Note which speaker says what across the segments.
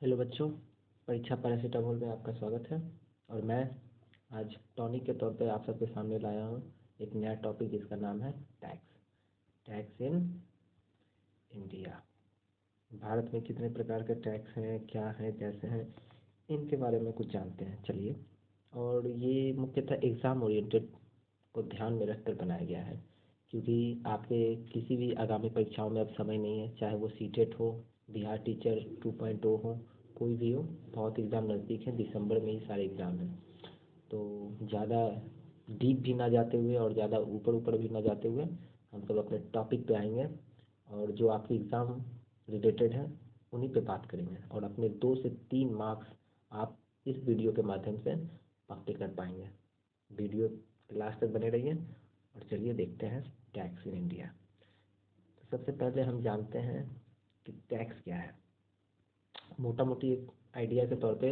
Speaker 1: Hello बच्चों। परीक्षा paracetamol में आपका स्वागत है। और मैं आज टॉनिक के तौर पे आप सबके सामने लाया हूँ एक नया टॉपिक जिसका नाम है tax. Tax in India. Bharat में कितने प्रकार के टैक्स हैं, क्या हैं, कैसे हैं, इनके बारे में कुछ जानते हैं। चलिए। और ये मुख्यतः एग्ज़ाम ओरिएंटेड को ध्यान में रखकर बनाया गया है, क्योंकि आपके किसी भी आगामी परीक्षाओं में अब समय नहीं है, चाहे वो सीटेट हो, बिहार टीचर 2.0 हो, कोई भी हो। बहुत एग्ज़ाम नज़दीक है, दिसंबर में ही सारे एग्ज़ाम हैं। तो ज़्यादा डीप भी ना जाते हुए और ज़्यादा ऊपर ऊपर भी ना जाते हुए हम सब अपने टॉपिक पे आएंगे, और जो आपके एग्ज़ाम रिलेटेड हैं उन्हीं पे बात करेंगे, और अपने 2 से 3 मार्क्स आप इस वीडियो के माध्यम से पक्के कर पाएंगे। वीडियो लास्ट तक बने रहिए। और चलिए देखते हैं टैक्स इन इंडिया। तो सबसे पहले हम जानते हैं कि टैक्स क्या है। मोटा मोटी एक आइडिया के तौर पे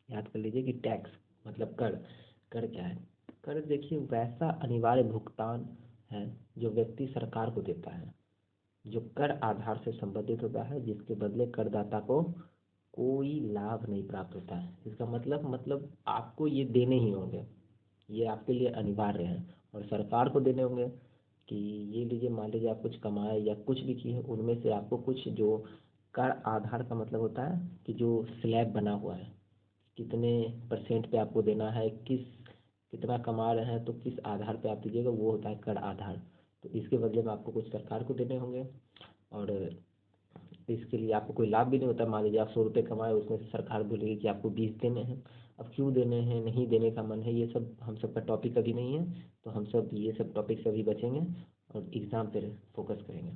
Speaker 1: याद कर लीजिए कि टैक्स मतलब कर। कर क्या है? कर देखिए वैसा अनिवार्य भुगतान है जो व्यक्ति सरकार को देता है, जो कर आधार से संबंधित होता है, जिसके बदले करदाता को कोई लाभ नहीं प्राप्त होता है। इसका मतलब आपको ये देने ही होंगे, ये आपके लिए अनिवार्य है। और सरकार को देने होंगे कि ये लीजिए, मान लीजिए आप कुछ कमाए या कुछ भी किए, उनमें से आपको कुछ जो कर आधार का मतलब होता है कि जो स्लैब बना हुआ है, कितने परसेंट पे आपको देना है, कितना कमा रहे हैं तो किस आधार पे आप दीजिएगा, वो होता है कर आधार। तो इसके बदले में आपको कुछ सरकार को देने होंगे। और इसके लिए आपको कोई लाभ भी नहीं होता। मान लीजिए आप 100 रुपये कमाए, उसमें से सरकार बोलेगी कि आपको 20 देने हैं। अब क्यों देने हैं, नहीं देने का मन है, ये सब हम सब का टॉपिक अभी नहीं है। तो हम सब ये सब टॉपिक से अभी बचेंगे और एग्ज़ाम पे फोकस करेंगे।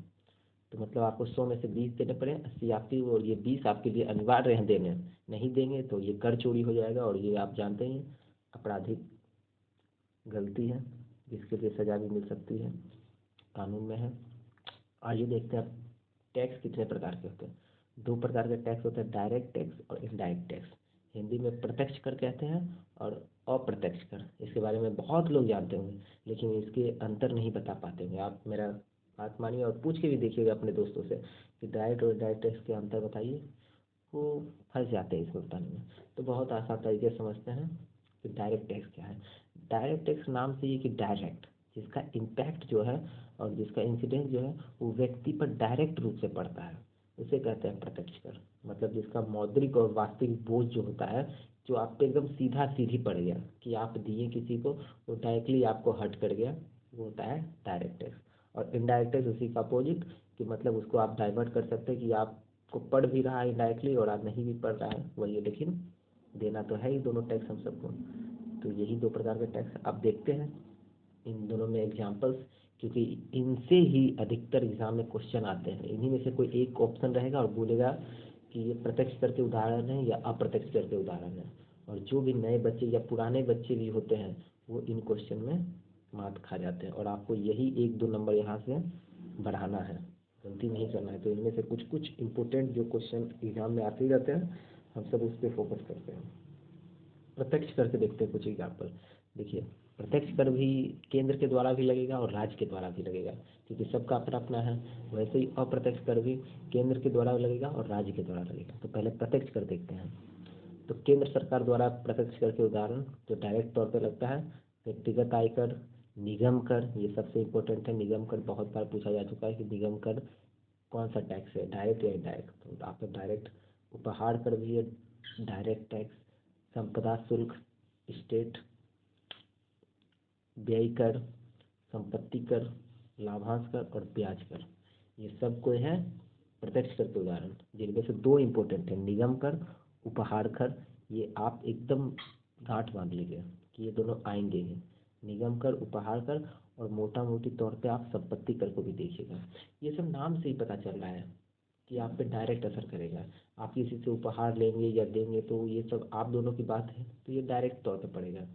Speaker 1: तो मतलब आपको 100 में से 20 देने पड़े, 80 आपकी, और ये 20 आपके लिए अनिवार्य हैं देने। नहीं देंगे तो ये कर चोरी हो जाएगा, और ये आप जानते ही हैं आपराधिक गलती है, जिसके लिए सज़ा भी मिल सकती है, कानून में है। आइए देखते हैं अब टैक्स कितने प्रकार के होते हैं। 2 प्रकार के टैक्स होते हैं, डायरेक्ट टैक्स और इनडायरेक्ट टैक्स। हिंदी में प्रत्यक्ष कर कहते हैं और अप्रत्यक्ष कर। इसके बारे में बहुत लोग जानते होंगे, लेकिन इसके अंतर नहीं बता पाते होंगे। आप मेरा बात मानिए और पूछ के भी देखिएगा अपने दोस्तों से कि डायरेक्ट और इनडायरेक्ट टैक्स के अंतर बताइए। वो फंस जाते हैं इसमें बताने में। तो बहुत आसान तरीके से समझते हैं कि डायरेक्ट टैक्स क्या है। डायरेक्ट टैक्स नाम से ये कि डायरेक्ट, जिसका इम्पैक्ट जो है और जिसका इंसिडेंस जो है वो व्यक्ति पर डायरेक्ट रूप से पड़ता है, उसे कहते हैं प्रत्यक्ष कर। मतलब जिसका मौद्रिक और वास्तविक बोझ जो होता है, जो आप पे एकदम सीधा सीधी पड़ गया कि आप दिए किसी को, वो डायरेक्टली आपको हट कर गया, वो होता है डायरेक्ट टैक्स। और इनडायरेक्ट टैक्स उसी का अपोजिट, कि मतलब उसको आप डाइवर्ट कर सकते हैं कि आपको पड़ भी रहा है इनडायरेक्टली और आप नहीं भी पड़ रहा है वही है, लेकिन देना तो है ही दोनों टैक्स हम सबको। तो यही 2 प्रकार के टैक्स आप देखते हैं इन दोनों में एग्जाम्पल्स, क्योंकि इनसे ही अधिकतर एग्जाम में क्वेश्चन आते हैं। इन्हीं में से कोई एक ऑप्शन रहेगा और बोलेगा कि ये प्रत्यक्ष कर के उदाहरण है या अप्रत्यक्ष कर के उदाहरण है। और जो भी नए बच्चे या पुराने बच्चे भी होते हैं वो इन क्वेश्चन में मात खा जाते हैं, और आपको यही 1-2 नंबर यहाँ से बढ़ाना है, गलती नहीं करना है। तो इनमें से कुछ कुछ इम्पोर्टेंट जो क्वेश्चन एग्जाम में आते ही रहते हैं, हम सब उस पर फोकस करते हैं। प्रत्यक्ष करके देखते हैं कुछ एग्जाम्पल। देखिए, प्रत्यक्ष कर भी केंद्र के द्वारा भी लगेगा और राज्य के द्वारा भी लगेगा, क्योंकि सबका अपना अपना है। वैसे ही अप्रत्यक्ष कर भी केंद्र के द्वारा लगेगा और राज्य के द्वारा लगेगा। तो पहले प्रत्यक्ष कर देखते हैं। तो केंद्र सरकार द्वारा प्रत्यक्ष कर के उदाहरण जो डायरेक्ट तौर पर लगता है, व्यक्तिगत आयकर, निगम कर, ये सबसे इम्पोर्टेंट है। निगम कर बहुत बार पूछा जा चुका है कि निगम कर कौन सा टैक्स है, डायरेक्ट या इनडायरेक्ट। तो आपका डायरेक्ट। उपहार कर भी है डायरेक्ट टैक्स। संपदा शुल्क, स्टेट व्यय कर, संपत्ति कर, लाभांश कर और ब्याज कर, ये सब कोई है प्रत्यक्ष कर के उदाहरण, जिनमें से 2 इम्पोर्टेंट है, निगम कर, उपहार कर। ये आप एकदम गांठ बांध लीजिए कि ये दोनों आएंगे ही, निगम कर, उपहार कर। और मोटा मोटी तौर पे आप संपत्ति कर को भी देखिएगा। ये सब नाम से ही पता चल रहा है कि आप पे डायरेक्ट असर करेगा। आप किसी से उपहार लेंगे या देंगे तो ये सब आप दोनों की बात है, तो ये डायरेक्ट तौर पे पड़ेगा।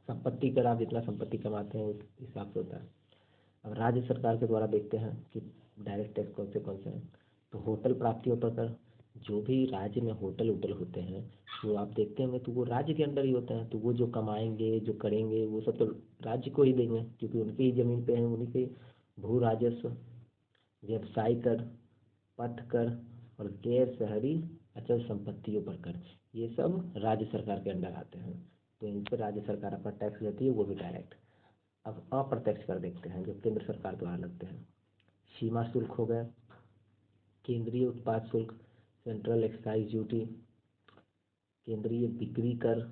Speaker 1: संपत्ति कर आप जितना संपत्ति कमाते हैं उस हिसाब से होता है। अब राज्य सरकार के द्वारा देखते हैं कि डायरेक्ट टैक्स कौन से हैं। तो होटल प्राप्तियों पर कर, जो भी राज्य में होटल उटल होते हैं वो आप देखते होंगे तो वो राज्य के अंडर ही होते हैं। तो वो जो कमाएंगे जो करेंगे वो सब तो राज्य को ही देंगे, क्योंकि उनकी ही ज़मीन पे हैं, उन्हीं के भू राजस्व। व्यवसाय कर, पथ कर और गैर शहरी अचल संपत्तियों पर कर, ये सब राज्य सरकार के अंडर आते हैं, तो इन पर राज्य सरकार अपना टैक्स लेती है, वो भी डायरेक्ट। अब अप्रत्यक्ष कर देखते हैं, जो केंद्र सरकार द्वारा लगते हैं। सीमा शुल्क हो गया, केंद्रीय उत्पाद शुल्क, सेंट्रल एक्साइज ड्यूटी, केंद्रीय बिक्री कर,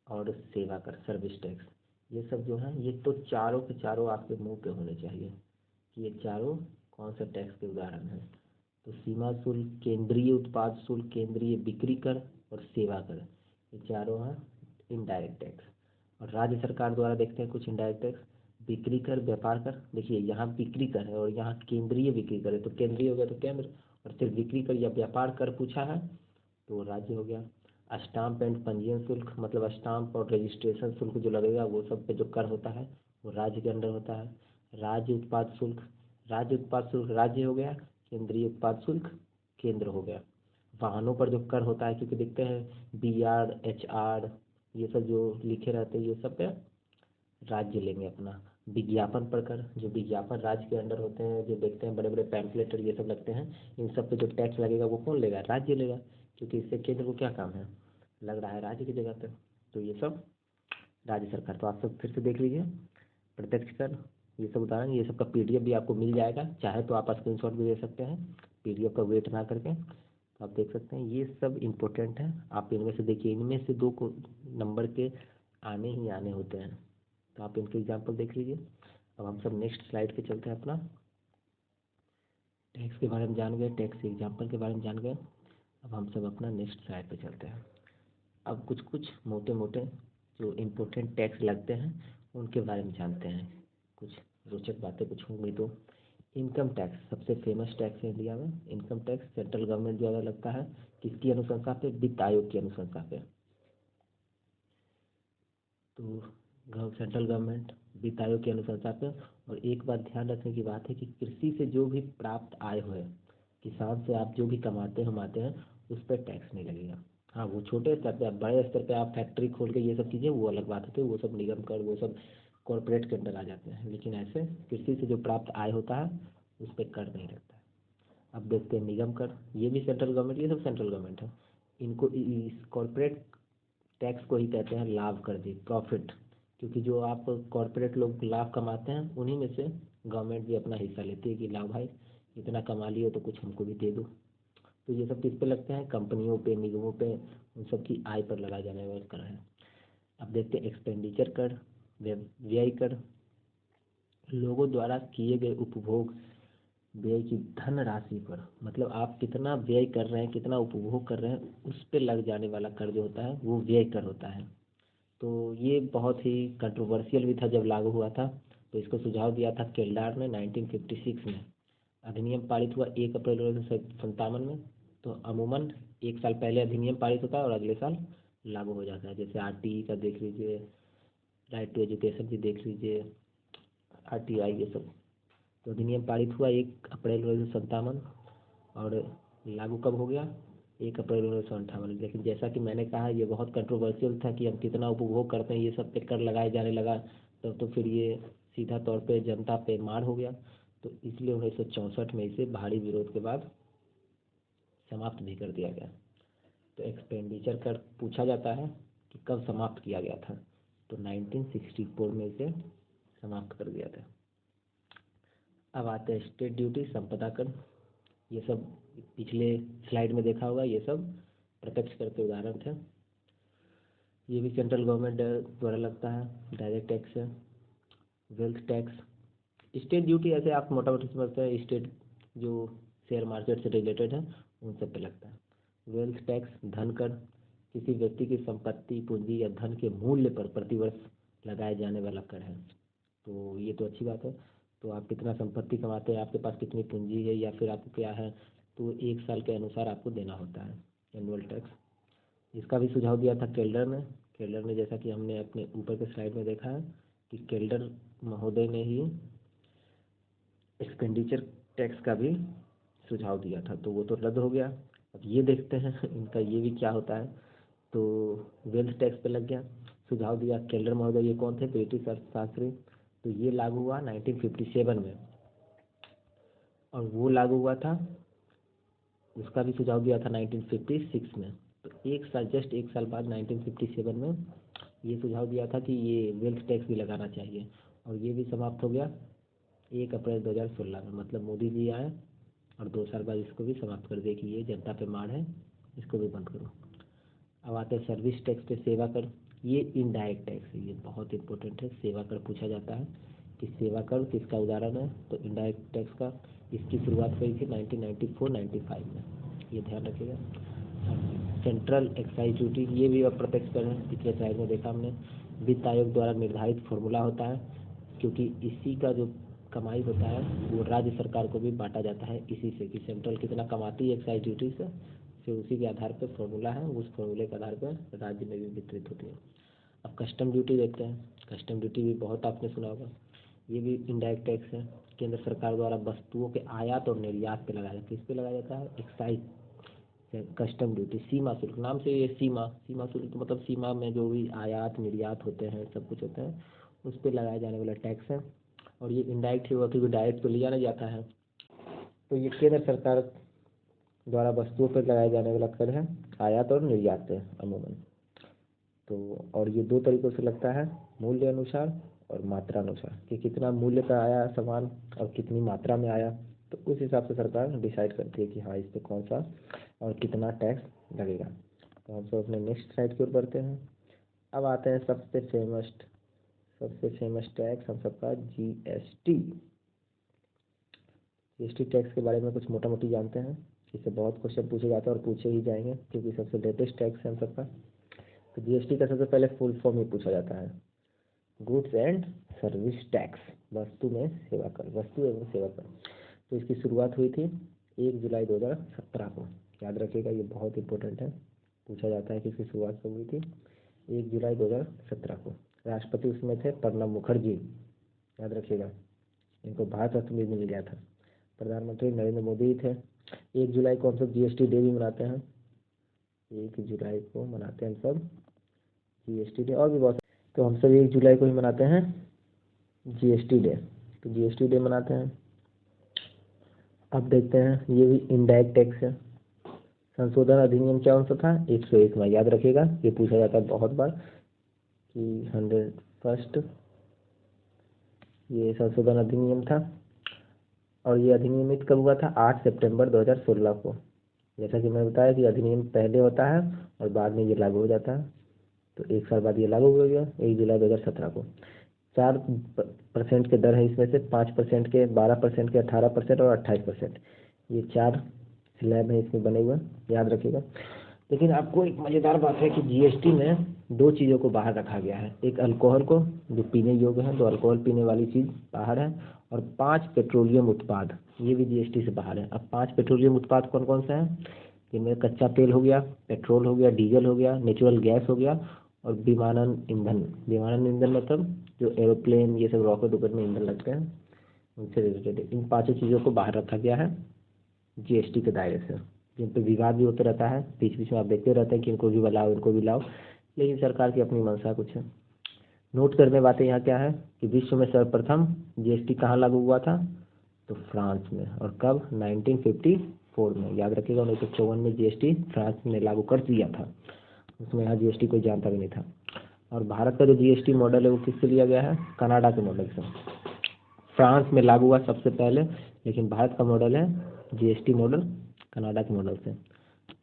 Speaker 1: और सेवा कर, सर्विस टैक्स। ये सब जो है, ये तो चारों के चारों आपके मुंह पे होने चाहिए कि ये चारों कौन से टैक्स के उदाहरण हैं। तो सीमा शुल्क, केंद्रीय उत्पाद शुल्क, केंद्रीय बिक्री कर और सेवा कर, ये चारों हैं इनडायरेक्ट टैक्स। और राज्य सरकार द्वारा देखते हैं कुछ इनडायरेक्ट टैक्स। बिक्री कर, व्यापार कर, देखिए यहाँ बिक्री कर है और यहाँ केंद्रीय बिक्री कर है, तो केंद्रीय हो गया तो केंद्र, और सिर्फ बिक्री कर या व्यापार कर पूछा है तो राज्य हो गया। स्टाम्प एंड पंजीयन शुल्क, मतलब स्टाम्प और रजिस्ट्रेशन शुल्क जो लगेगा वो सब पे जो कर होता है वो राज्य के अंडर होता है। राज्य उत्पाद शुल्क, राज्य उत्पाद शुल्क राज्य हो गया, केंद्रीय उत्पाद शुल्क केंद्र हो गया। वाहनों पर जो कर होता है, क्योंकि देखते हैं BR HR ये सब जो लिखे रहते हैं, ये सब पे राज्य लेंगे अपना। विज्ञापन पर कर, जो विज्ञापन राज्य के अंडर होते हैं, जो देखते हैं बड़े बड़े पैम्पलेटर ये सब लगते हैं, इन सब पे जो टैक्स लगेगा वो कौन लेगा, राज्य लेगा, क्योंकि इससे केंद्र को क्या काम है, लग रहा है राज्य की जगह पे, तो ये सब राज्य सरकार। तो आप सब फिर से देख लीजिए, प्रत्यक्ष कर, ये सब उदाहरण, ये सब का PDF भी आपको मिल जाएगा, चाहे तो आप स्क्रीनशॉट भी ले सकते हैं PDF का वेट ना करके, तो आप देख सकते हैं। ये सब इम्पोर्टेंट है, आप इनमें से देखिए, इनमें से 2 को नंबर के आने ही आने होते हैं, तो आप इनके एग्जाम्पल देख लीजिए। अब हम सब नेक्स्ट स्लाइड पे चलते हैं अपना। टैक्स के बारे में जान गए, टैक्स के एग्जाम्पल के बारे में जान गए, अब हम सब अपना नेक्स्ट स्लाइड पे चलते हैं। अब कुछ कुछ मोटे मोटे जो इम्पोर्टेंट टैक्स लगते हैं उनके बारे में जानते हैं, कुछ रोचक बातें कुछ होंगी तो। इनकम टैक्स सबसे फेमस टैक्स है इंडिया में। इनकम टैक्स सेंट्रल गवर्नमेंट द्वारा लगता है, किसकी अनुशंसा पे, वित्त आयोग की अनुशंसा पे। तो सेंट्रल गवर्नमेंट वित्त आयोग की अनुशंसा पे। और एक बात ध्यान रखने की बात है कि कृषि से जो भी प्राप्त आय हो, किसान से आप जो भी कमाते हैं उस पर टैक्स नहीं लगेगा। हाँ, वो छोटे स्तर पे, बड़े स्तर पे आप फैक्ट्री खोल के ये सब कीजिए वो अलग बात होती है, वो सब निगम कर, वो सब कॉरपोरेट के अंदर आ जाते हैं, लेकिन ऐसे कृषि से जो प्राप्त आय होता है उस पर कर नहीं लगता है। अब देखते हैं निगम कर, ये भी सेंट्रल गवर्नमेंट, ये सब सेंट्रल गवर्नमेंट है। इनको इस कॉरपोरेट टैक्स को ही कहते हैं लाभ कर दी, प्रॉफिट, क्योंकि जो आप कॉरपोरेट लोग लाभ कमाते हैं उन्हीं में से गवर्नमेंट भी अपना हिस्सा लेती है कि लाओ भाई इतना कमा लियो तो कुछ हमको भी दे दो। तो ये सब किस पे लगते हैं, कंपनियों पे, निगमों पे, उन सब की आय पर लगाया जाने वाला कर है। अब देखते हैं एक्सपेंडिचर कर, व्यय कर, लोगों द्वारा किए गए उपभोग व्यय की धन राशि पर, मतलब आप कितना व्यय कर रहे हैं, कितना उपभोग कर रहे हैं, उस पे लग जाने वाला कर जो होता है वो व्यय कर होता है। तो ये बहुत ही कंट्रोवर्शियल भी था जब लागू हुआ था, तो इसको सुझाव दिया था केल्डार ने 1956 में। अधिनियम पारित हुआ 1 अप्रैल 1957 में। तो अमूमन 1 साल पहले अधिनियम पारित होता है और अगले साल लागू हो जाता है। जैसे RTE का देख लीजिए, राइट टू एजुकेशन भी देख लीजिए, RTI ये सब। तो अधिनियम पारित हुआ 1 अप्रैल 1957, और लागू कब हो गया, 1 अप्रैल 1958। लेकिन जैसा कि मैंने कहा ये बहुत कंट्रोवर्शियल था कि हम कितना उपभोग करते हैं, ये सब पे कर लगाए जाने लगा, तब तो फिर ये सीधा तौर पे जनता पे मार हो गया। तो इसलिए 1964 में इसे भारी विरोध के बाद समाप्त भी कर दिया गया। तो एक्सपेंडिचर कर पूछा जाता है कि कब समाप्त किया गया था, तो 1964 में इसे समाप्त कर दिया था। अब आते हैं स्टेट ड्यूटी, संपदा कर। ये सब पिछले स्लाइड में देखा होगा, ये सब प्रत्यक्ष कर के उदाहरण थे। ये भी सेंट्रल गवर्नमेंट द्वारा लगता है, डायरेक्ट टैक्स है। वेल्थ टैक्स, स्टेट ड्यूटी ऐसे आप मोटा मोटी समझते हैं, स्टेट जो शेयर मार्केट से रिलेटेड है उन सब पे लगता है। वेल्थ टैक्स धन कर, किसी व्यक्ति की संपत्ति, पूंजी या धन के मूल्य पर प्रतिवर्ष लगाए जाने वाला कर है। तो ये तो अच्छी बात है। तो आप कितना संपत्ति कमाते हैं, आपके पास कितनी पूंजी है या फिर आपको क्या है, तो 1 साल के अनुसार आपको देना होता है एनुअल टैक्स। इसका भी सुझाव दिया था केल्डर ने। केल्डर ने, जैसा कि हमने अपने ऊपर के स्लाइड में देखा है कि केल्डर महोदय ने ही एक्सपेंडिचर टैक्स का भी सुझाव दिया था, तो वो तो रद्द हो गया। अब ये देखते हैं इनका ये भी क्या होता है। तो वेल्थ टैक्स पे लग गया, सुझाव दिया केल्डर महोदय। ये कौन थे, ब्रिटिश अर्थशास्त्री। तो ये लागू हुआ 1957 में, और वो लागू हुआ था उसका भी सुझाव दिया था 1956 में। तो एक साल, जस्ट एक साल बाद 1957 में ये सुझाव दिया था कि ये वेल्थ टैक्स भी लगाना चाहिए, और ये भी समाप्त हो गया 1 अप्रैल 2016 में। मतलब मोदी जी आए और 2 साल बाद इसको भी समाप्त कर दिया कि ये जनता पे मार है, इसको भी बंद करो। अब आते हैं सर्विस टैक्स पे, सेवा कर। ये इनडायरेक्ट टैक्स है, ये बहुत इंपॉर्टेंट है। सेवा कर पूछा जाता है कि सेवा कर किसका उदाहरण है, तो इनडायरेक्ट टैक्स का। इसकी शुरुआत हुई थी 1994-95 में, ये ध्यान रखिएगा। सेंट्रल एक्साइज ड्यूटी, ये भी अप्रत्यक्ष कर है, पिछले स्लाइड में देखा हमने। वित्त आयोग द्वारा निर्धारित फॉर्मूला होता है, क्योंकि इसी का जो कमाई होता है वो राज्य सरकार को भी बांटा जाता है इसी से, कि सेंट्रल कितना कमाती है एक्साइज ड्यूटी से, फिर उसी के आधार पर फॉर्मूला है, उस फॉर्मूले के आधार पर राज्य में भी वितरित होती है। अब कस्टम ड्यूटी देखते हैं। कस्टम ड्यूटी भी बहुत आपने सुना होगा, ये भी इनडायरेक्ट टैक्स है। केंद्र सरकार द्वारा वस्तुओं के आयात और निर्यात पे लगाया जाता है। किस पे लगाया जाता है? Excise custom duty. सीमा शुल्क, नाम से ये सीमा शुल्क मतलब सीमा में जो भी आयात निर्यात होते हैं, सब कुछ होते हैं, उस पर लगाया जाने वाला टैक्स है। और ये इनडायरेक्ट ही हुआ, क्योंकि डायरेक्ट तो लिया नहीं जाता है। तो ये केंद्र सरकार द्वारा वस्तुओं पर लगाए जाने वाला कर है, आयात और निर्यात पे अमूमन। तो और ये 2 तरीकों से लगता है, मूल्य अनुसार और मात्रा अनुसार, कि कितना मूल्य का आया सामान और कितनी मात्रा में आया। तो उस हिसाब से सरकार डिसाइड करती है कि हाँ, इस पर कौन सा और कितना टैक्स लगेगा। तो हम सब अपने नेक्स्ट स्लाइड की ओर बढ़ते हैं। अब आते हैं सबसे फेमस टैक्स हम सबका, जीएसटी। जीएसटी टैक्स के बारे में कुछ मोटा मोटी जानते हैं। इससे बहुत क्वेश्चन पूछे जाते हैं और पूछे ही जाएंगे, क्योंकि सबसे लेटेस्ट टैक्स है हम सबका। तो जीएसटी का सबसे पहले फुल फॉर्म ही पूछा जाता है, गुड्स एंड सर्विस टैक्स, वस्तु में सेवा कर, वस्तु एवं सेवा कर। तो इसकी शुरुआत हुई थी 1 जुलाई 2017 को। याद रखिएगा, ये बहुत इंपॉर्टेंट है, पूछा जाता है कि इसकी शुरुआत कब हुई थी। 1 जुलाई 2017 को। राष्ट्रपति उसमें थे प्रणब मुखर्जी, याद रखिएगा, इनको भारत रत्न भी मिल गया था। प्रधानमंत्री नरेंद्र मोदी थे। 1 जुलाई को हम सब जीएसटी डे भी मनाते हैं। 1 जुलाई को मनाते हैं हम सब जीएसटी डे, और भी बहुत। तो हम सब 1 जुलाई को ही मनाते हैं जीएसटी डे। तो जीएसटी डे मनाते हैं। अब देखते हैं, ये भी इनडायरेक्ट टैक्स है। संशोधन अधिनियम कौन सा था? 101 में। याद रखिएगा, ये पूछा जाता है बहुत बार कि 101 ये संशोधन अधिनियम था। और ये अधिनियमित कब हुआ था? 8 सितंबर 2016 को। जैसा कि मैं बताया कि अधिनियम पहले होता है और बाद में ये लागू हो जाता है। तो 1 साल बाद ये लागू हो गया 1 जुलाई 2017 को। 4% के दर है इसमें से, 5% के, 12% के, 18% और 28%। ये 4 स्लैब है इसमें बने हुए, याद रखिएगा। लेकिन आपको एक मज़ेदार बात है कि जीएसटी में 2 चीज़ों को बाहर रखा गया है। एक अल्कोहल को, जो पीने योग्य है, तो अल्कोहल पीने वाली चीज़ बाहर है। और 5 पेट्रोलियम उत्पाद, ये भी जीएसटी से बाहर है। अब 5 पेट्रोलियम उत्पाद कौन कौन से हैं? जिनमें कच्चा तेल हो गया, पेट्रोल हो गया, डीजल हो गया, नेचुरल गैस हो गया, और विमानन ईंधन। विमानन ईंधन मतलब जो एरोप्लेन, ये सब रॉकेट वॉकेट में ईंधन लगते हैं, उनसे रिलेटेड इन 5 चीज़ों को बाहर रखा गया है जीएसटी के दायरे से, जिन पर विवाद भी होता रहता है। बीच बीच में आप देखते रहते हैं कि इनको भी लाओ, इनको भी लाओ, लेकिन सरकार की अपनी मंशा कुछ है। नोट करने बातें यहाँ क्या है कि विश्व में सर्वप्रथम जीएसटी कहाँ लागू हुआ था? तो फ्रांस में। और कब? 1954 में। याद रखिएगा, 1954 में जीएसटी फ्रांस ने लागू कर दिया था। उसमें यहाँ जीएसटी कोई जानता भी नहीं था। और भारत का जो जीएसटी मॉडल है वो किससे लिया गया है? कनाडा के मॉडल से। फ्रांस में लागू हुआ सबसे पहले, लेकिन भारत का मॉडल है जीएसटी मॉडल कनाडा के मॉडल से।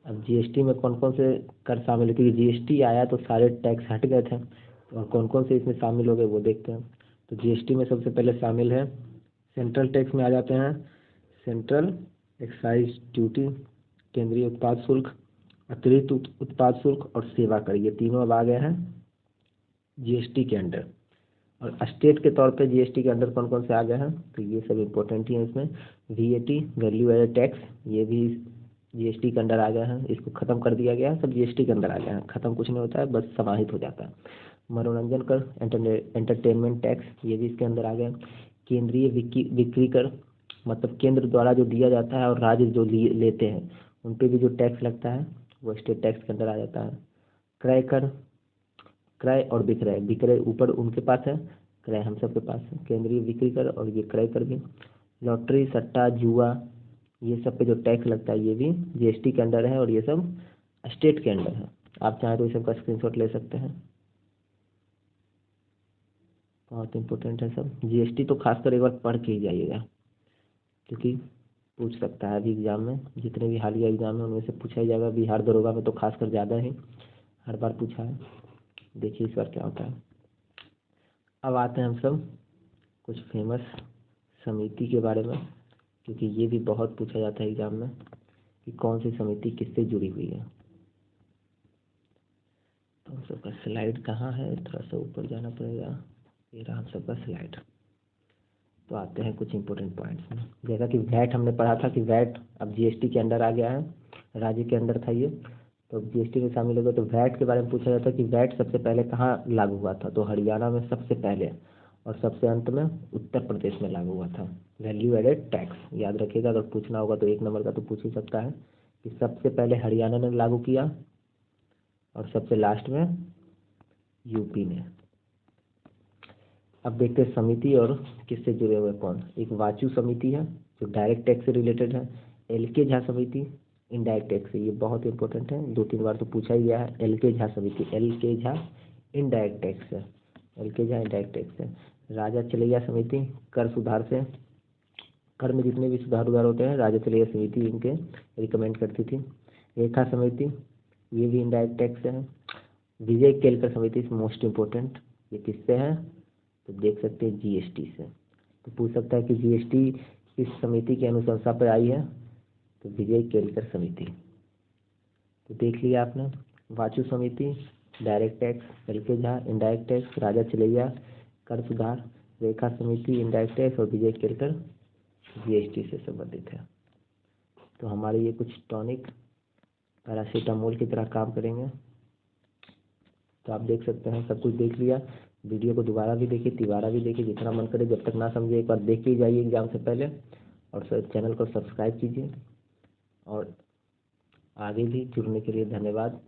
Speaker 1: अब जीएसटी में कौन कौन से कर शामिल है? क्योंकि जीएसटी आया तो सारे टैक्स हट गए थे, और कौन कौन से इसमें शामिल हो गए वो देखते हैं। तो जीएसटी में सबसे पहले शामिल है, सेंट्रल टैक्स में आ जाते हैं सेंट्रल एक्साइज ड्यूटी, केंद्रीय उत्पाद शुल्क, अतिरिक्त उत्पाद शुल्क और सेवा कर। ये तीनों अब आ गए हैं जीएसटी के अंडर। और स्टेट के तौर पे जीएसटी के अंदर कौन कौन से आ गए हैं? तो ये सब इम्पोर्टेंट ही है इसमें। वीएटी, वैल्यू एडेड टैक्स, ये भी जीएसटी के अंदर आ गए हैं। इसको खत्म कर दिया गया है, सब जीएसटी के अंदर आ गया है। खत्म कुछ नहीं होता है, बस समाहित हो जाता है। मनोरंजन कर, एंटरटेनमेंट टैक्स, ये भी इसके अंदर आ गए। केंद्रीय बिक्री कर, मतलब केंद्र द्वारा जो दिया जाता है और राज्य जो लेते हैं, उन पर भी जो टैक्स लगता है वो स्टेट टैक्स के अंदर आ जाता है। क्रय कर, क्रय और विक्रय, विक्रय ऊपर उनके पास है, क्रय हम सबके पास है। केंद्रीय बिक्री कर और ये क्रय कर भी। लॉटरी, सट्टा, जुआ, ये सब पे जो टैक्स लगता है ये भी जीएसटी के अंडर है और ये सब स्टेट के अंडर है। आप चाहें तो इस सब का स्क्रीनशॉट ले सकते हैं, बहुत इंपॉर्टेंट है सब। जीएसटी तो खासकर एक बार पढ़ के ही जाइएगा, क्योंकि पूछ सकता है अभी एग्जाम में, जितने भी हालिया एग्जाम है उनमें से पूछा ही जाएगा। बिहार दरोगा में तो खासकर ज़्यादा ही हर बार पूछा है। देखिए इस बार क्या होता है। अब आते हैं हम सब कुछ फेमस समिति के बारे में, क्योंकि ये भी बहुत पूछा जाता है एग्जाम में कि कौन सी समिति किससे जुड़ी हुई है। तो हम सबका स्लाइड कहाँ है, थोड़ा सा ऊपर जाना पड़ेगा। ये रहा हम सबका स्लाइड। तो आते हैं कुछ इंपॉर्टेंट पॉइंट्स में। जैसा कि वैट हमने पढ़ा था कि वैट अब जीएसटी के अंडर आ गया है, राज्य के अंदर था ये, तो जीएसटी में शामिल हो गया। तो वैट के बारे में पूछा जाता है कि वैट सबसे पहले कहाँ लागू हुआ था। तो हरियाणा में सबसे पहले, और सबसे अंत में उत्तर प्रदेश में लागू हुआ था। वैल्यू एडेड टैक्स याद रखिएगा, अगर पूछना होगा तो 1 नंबर का तो पूछ ही सकता है कि सबसे पहले हरियाणा ने लागू किया और सबसे लास्ट में यूपी ने। अब देखते हैं समिति और किससे जुड़े हुए कौन। एक वाचू समिति है जो डायरेक्ट टैक्स से रिलेटेड है। एल.के. झा समिति इनडायरेक्ट टैक्स है, ये बहुत इंपॉर्टेंट है, 2-3 बार तो पूछा ही गया है। एल.के. झा समिति, एल.के. झा इनडायरेक्ट टैक्स है, एल.के. झा इनडायरेक्ट टैक्स है। राजा चलैया समिति कर सुधार से, कर में जितने भी सुधार उधार होते हैं राजा चलैया समिति इनके रिकमेंड करती थी। रेखा समिति ये भी इनडायरेक्ट टैक्स है। विजय केलकर समिति मोस्ट इम्पोर्टेंट, ये किससे है तो देख सकते हैं जीएसटी से। तो पूछ सकता है कि जीएसटी किस समिति की अनुशंसा पर आई है, तो विजय केलकर समिति। तो देख लिया आपने, वाचू समिति direct tax, L K. Jha indirect tax, Raja Chelliah कर सुधार, रेखा समिति इनडायरेक्ट टैक्स और विजय केलकर जीएसटी से संबंधित है। तो हमारे ये कुछ टॉनिक पैरासीटामोल की तरह काम करेंगे। तो आप देख सकते हैं सब कुछ देख लिया। वीडियो को दोबारा भी देखिए, तिबारा भी देखिए, जितना मन करे। जब तक ना समझे एक बार देख के ही जाइए एग्जाम से पहले, और चैनल को सब्सक्राइब कीजिए। और आगे भी जुड़ने के लिए धन्यवाद।